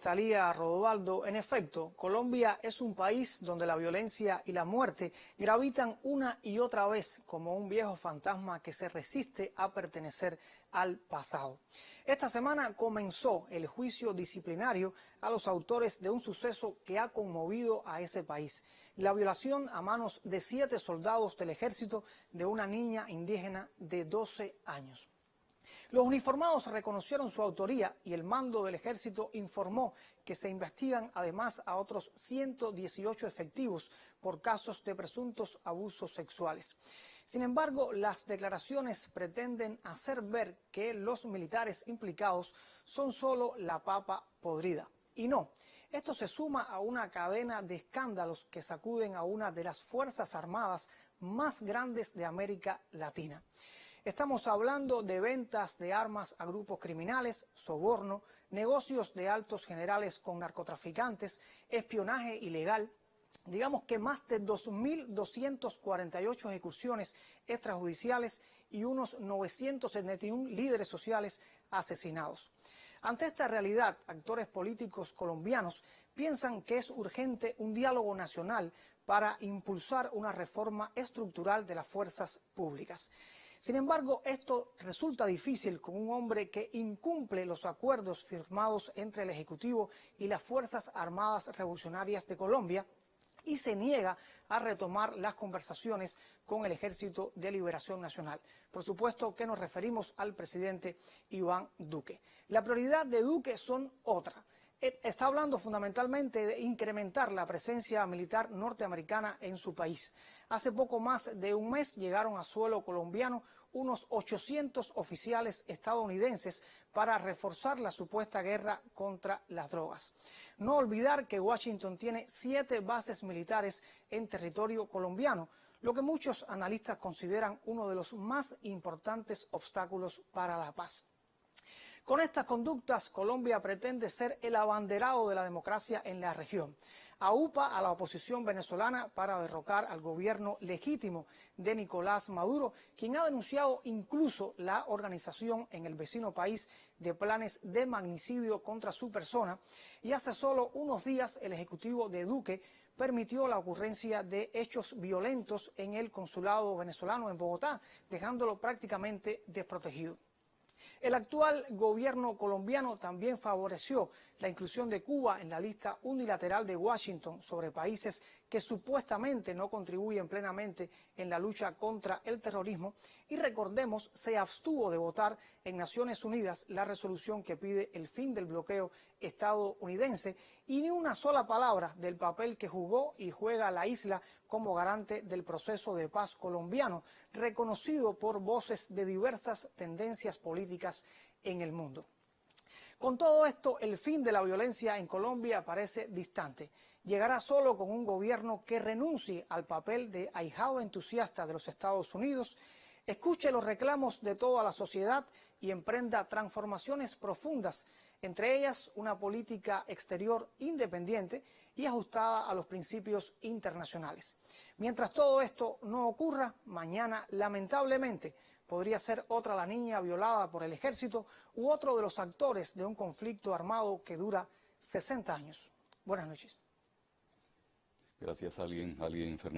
Talía Rodovaldo. En efecto, Colombia es un país donde la violencia y la muerte gravitan una y otra vez como un viejo fantasma que se resiste a pertenecer al pasado. Esta semana comenzó el juicio disciplinario a los autores de un suceso que ha conmovido a ese país: la violación a manos de 7 soldados del ejército de una niña indígena de 12 años. Los uniformados reconocieron su autoría y el mando del ejército informó que se investigan además a otros 118 efectivos por casos de presuntos abusos sexuales. Sin embargo, las declaraciones pretenden hacer ver que los militares implicados son solo la papa podrida. Y no, esto se suma a una cadena de escándalos que sacuden a una de las fuerzas armadas más grandes de América Latina. Estamos hablando de ventas de armas a grupos criminales, soborno, negocios de altos generales con narcotraficantes, espionaje ilegal. Digamos que más de 2.248 ejecuciones extrajudiciales y unos 971 líderes sociales asesinados. Ante esta realidad, actores políticos colombianos piensan que es urgente un diálogo nacional para impulsar una reforma estructural de las fuerzas públicas. Sin embargo, esto resulta difícil con un hombre que incumple los acuerdos firmados entre el Ejecutivo y las Fuerzas Armadas Revolucionarias de Colombia y se niega a retomar las conversaciones con el Ejército de Liberación Nacional. Por supuesto que nos referimos al presidente Iván Duque. La prioridad de Duque son otras. Está hablando fundamentalmente de incrementar la presencia militar norteamericana en su país. Hace poco más de un mes llegaron a suelo colombiano unos 800 oficiales estadounidenses para reforzar la supuesta guerra contra las drogas. No olvidar que Washington tiene 7 bases militares en territorio colombiano, lo que muchos analistas consideran uno de los más importantes obstáculos para la paz. Con estas conductas, Colombia pretende ser el abanderado de la democracia en la región. Aupa a la oposición venezolana para derrocar al gobierno legítimo de Nicolás Maduro, quien ha denunciado incluso la organización en el vecino país de planes de magnicidio contra su persona. Y hace solo unos días el ejecutivo de Duque permitió la ocurrencia de hechos violentos en el consulado venezolano en Bogotá, dejándolo prácticamente desprotegido. El actual gobierno colombiano también favoreció la inclusión de Cuba en la lista unilateral de Washington sobre países que supuestamente no contribuyen plenamente en la lucha contra el terrorismo y, recordemos, se abstuvo de votar en Naciones Unidas la resolución que pide el fin del bloqueo estadounidense y ni una sola palabra del papel que jugó y juega la isla como garante del proceso de paz colombiano, reconocido por voces de diversas tendencias políticas en el mundo. Con todo esto, el fin de la violencia en Colombia parece distante. Llegará solo con un gobierno que renuncie al papel de ahijado entusiasta de los Estados Unidos, escuche los reclamos de toda la sociedad y emprenda transformaciones profundas, entre ellas una política exterior independiente y ajustada a los principios internacionales. Mientras todo esto no ocurra, mañana, lamentablemente, podría ser otra la niña violada por el ejército u otro de los actores de un conflicto armado que dura 60 años. Buenas noches. Gracias, alguien Fernando.